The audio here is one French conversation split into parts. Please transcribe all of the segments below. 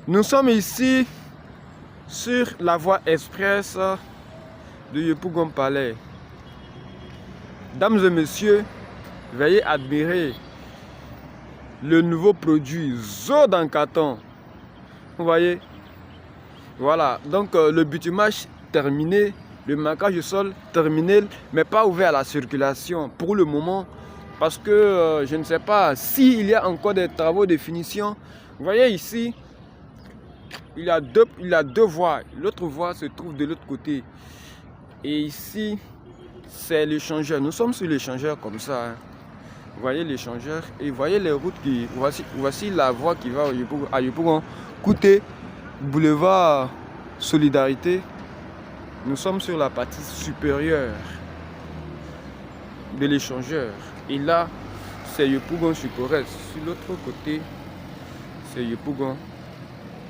Nous sommes ici sur la voie express de Yopougon Palais. Dames et messieurs, veuillez admirer le nouveau produit Zo dans carton. Vous voyez? Voilà, donc le bitumage terminé, le marquage au sol terminé, mais pas ouvert à la circulation pour le moment. Parce que je ne sais pas s'il y a encore des travaux de finition. Vous voyez ici, il y a deux voies. L'autre voie se trouve de l'autre côté. Et ici, c'est l'échangeur. Nous sommes sur l'échangeur comme ça. Hein. Vous voyez l'échangeur et vous voyez les routes qui... Voici la voie qui va à Yopougon. Côté boulevard Solidarité. Nous sommes sur la partie supérieure de l'échangeur. Et là, c'est Yopougon Supores. Sur l'autre côté, c'est Yopougon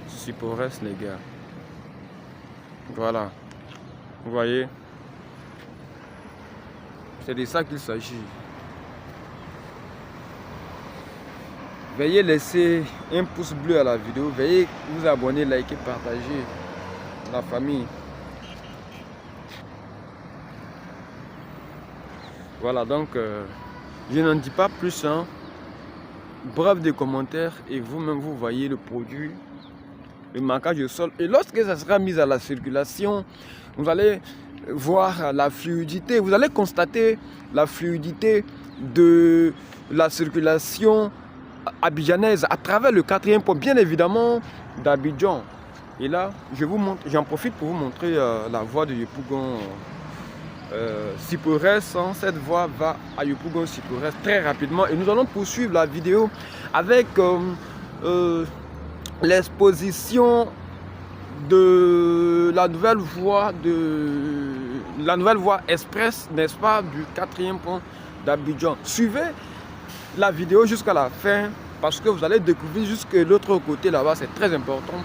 Supores, les gars. Voilà. Vous voyez? C'est de ça qu'il s'agit. Veuillez laisser un pouce bleu à la vidéo. Veuillez vous abonner, liker, partager. La famille. Voilà, donc je n'en dis pas plus. Hein. Bref des commentaires et vous-même vous voyez le produit, le marquage au sol. Et lorsque ça sera mis à la circulation, vous allez voir la fluidité. Vous allez constater la fluidité de la circulation abidjanaise à travers le 4e pont, bien évidemment d'Abidjan. Et là, je vous montre, j'en profite pour vous montrer la voie de Yopougon Supores. Hein. Cette voie va à Yopougon Supores très rapidement et nous allons poursuivre la vidéo avec l'exposition de la nouvelle voie express, n'est-ce pas, du 4e pont d'Abidjan. Suivez la vidéo jusqu'à la fin parce que vous allez découvrir jusque l'autre côté là-bas, c'est très important.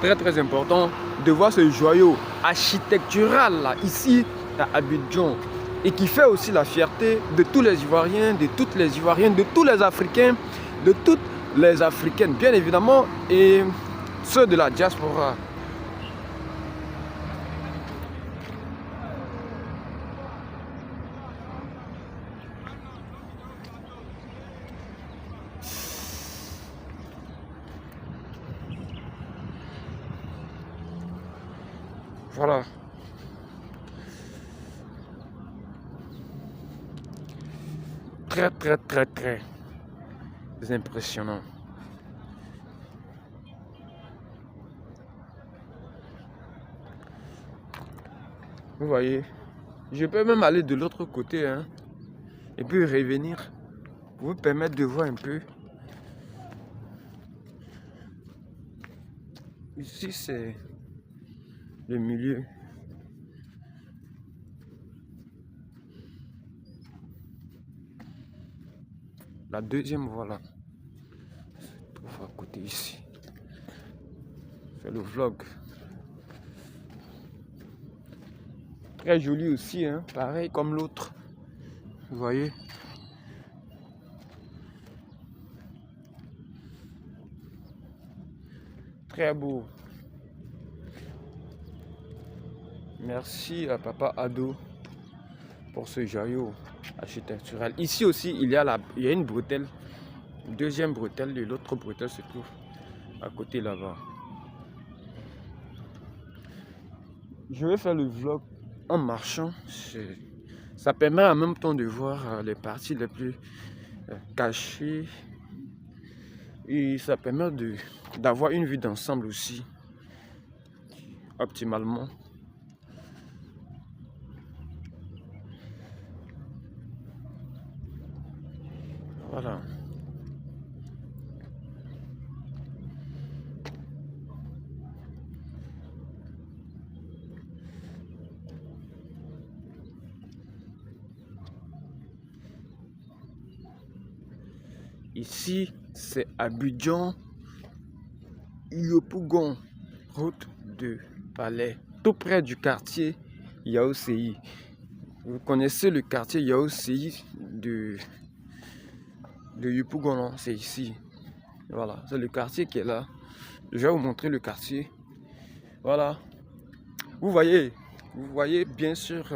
Très important de voir ce joyau architectural là, ici à Abidjan et qui fait aussi la fierté de tous les Ivoiriens, de toutes les Ivoiriennes, de tous les Africains, de toutes les Africaines bien évidemment et ceux de la diaspora. Voilà. Très impressionnant. Vous voyez, je peux même aller de l'autre côté hein, et puis revenir pour vous permettre de voir un peu. Ici c'est le milieu. La deuxième voie là se trouve à côté ici. C'est le vlog. Très joli aussi, hein? Pareil comme l'autre. Vous voyez? Très beau. Merci à Papa Ado pour ce joyau architectural. Ici aussi, il y a une bretelle. Deuxième bretelle et l'autre bretelle se trouve à côté là-bas. Je vais faire le vlog en marchant. Ça permet en même temps de voir les parties les plus cachées. Et ça permet d'avoir une vue d'ensemble aussi. Optimalement. Voilà. Ici, c'est Abidjan, Yopougon, route de Palais, tout près du quartier Yaoséi. Vous connaissez le quartier Yaoséi de Yopougon, c'est ici. Voilà, c'est le quartier qui est là. Je vais vous montrer le quartier. Voilà. Vous voyez bien sûr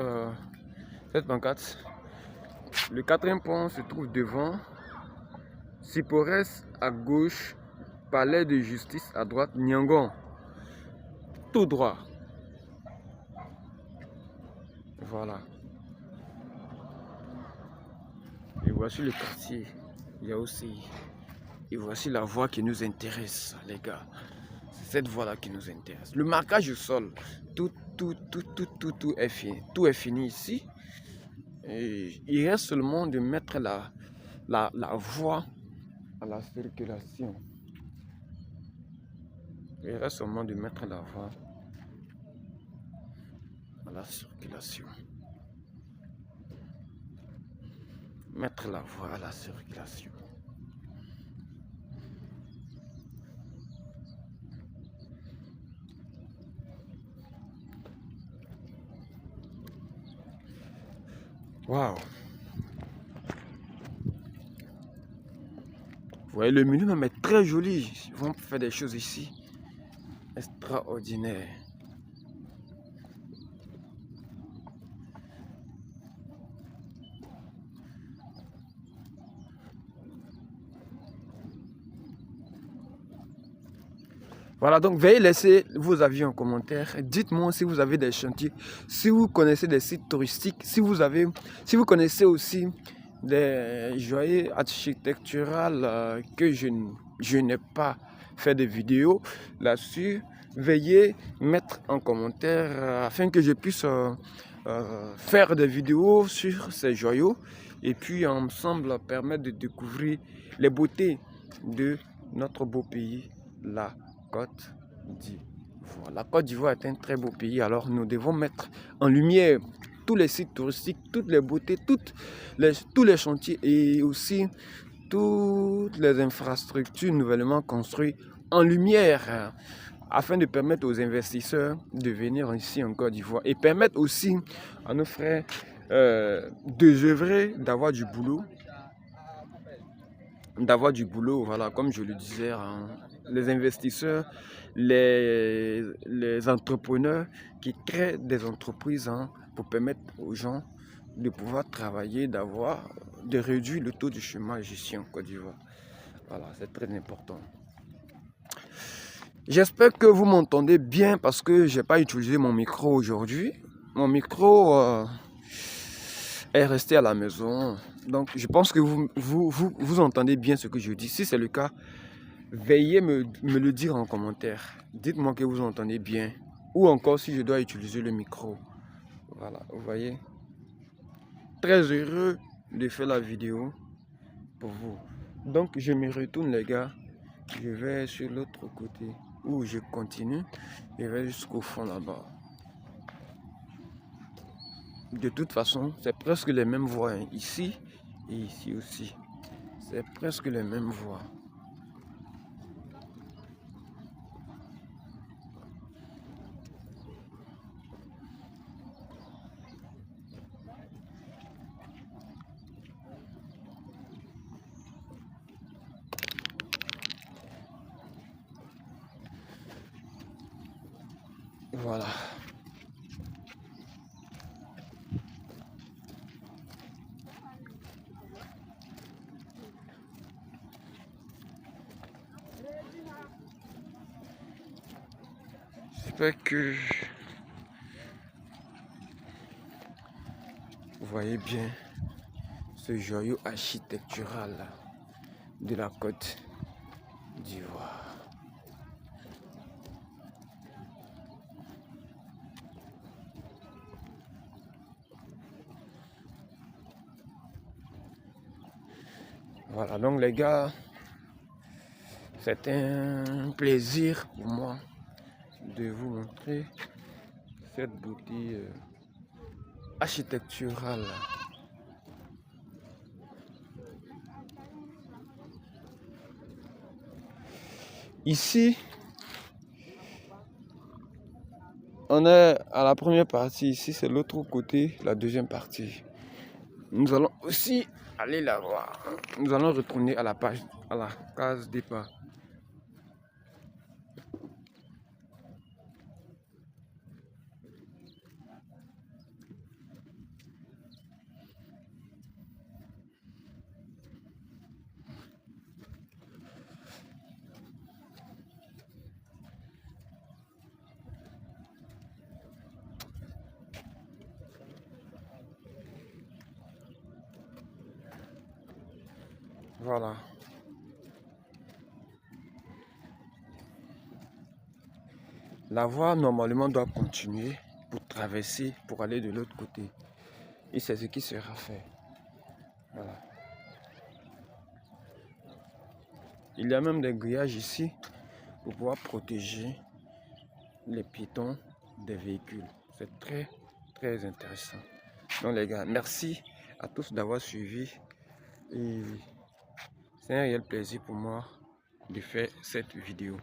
cette pancarte. Le 4e pont se trouve devant. Sipores à gauche. Palais de justice à droite. Niangon. Tout droit. Voilà. Et voici le quartier. Il y a aussi. Et voici la voie qui nous intéresse, les gars. C'est cette voie-là qui nous intéresse. Le marquage au sol. Tout est fini. Tout est fini ici. Et il reste seulement de mettre la voie à la circulation. Il reste seulement de mettre la voie à la circulation. Mettre la voie à la circulation. Waouh! Vous voyez, le milieu même est très joli. Ils vont faire des choses ici extraordinaires. Voilà, donc veuillez laisser vos avis en commentaire. Dites-moi si vous avez des chantiers, si vous connaissez des sites touristiques, si vous connaissez aussi des joyaux architecturales que je n'ai pas fait de vidéo là-dessus. Veuillez mettre en commentaire afin que je puisse faire des vidéos sur ces joyaux et puis ensemble permettre de découvrir les beautés de notre beau pays, la Côte d'Ivoire. La Côte d'Ivoire est un très beau pays, alors nous devons mettre en lumière tous les sites touristiques, toutes les beautés, tous les chantiers et aussi toutes les infrastructures nouvellement construites en lumière afin de permettre aux investisseurs de venir ici en Côte d'Ivoire et permettre aussi à nos frères d'œuvrer, d'avoir du boulot. Voilà, comme je le disais, hein, les investisseurs, les entrepreneurs qui créent des entreprises hein, pour permettre aux gens de pouvoir travailler, de réduire le taux de chômage ici en Côte d'Ivoire. Voilà, c'est très important. J'espère que vous m'entendez bien parce que je n'ai pas utilisé mon micro aujourd'hui. Mon micro est resté à la maison. Donc, je pense que vous entendez bien ce que je dis. Si c'est le cas, veuillez me le dire en commentaire. Dites-moi que vous entendez bien. Ou encore si je dois utiliser le micro. Voilà, vous voyez. Très heureux de faire la vidéo pour vous. Donc, je me retourne les gars. Je vais sur l'autre côté où je continue. Je vais jusqu'au fond là-bas. De toute façon, c'est presque les mêmes voies hein, ici et ici aussi. C'est presque les mêmes voies. Voilà. J'espère que vous voyez bien ce joyau architectural de la Côte d'Ivoire. Voilà, donc les gars, c'est un plaisir pour moi de vous montrer cette beauté architecturale. Ici, on est à la première partie, ici c'est l'autre côté, la deuxième partie. Nous allons aussi aller la voir. Nous allons retourner à la case départ. Voilà. La voie normalement doit continuer pour traverser, pour aller de l'autre côté. Et c'est ce qui sera fait. Voilà. Il y a même des grillages ici pour pouvoir protéger les piétons des véhicules. C'est très intéressant. Donc les gars, merci à tous d'avoir suivi. Et c'est un réel plaisir pour moi de faire cette vidéo.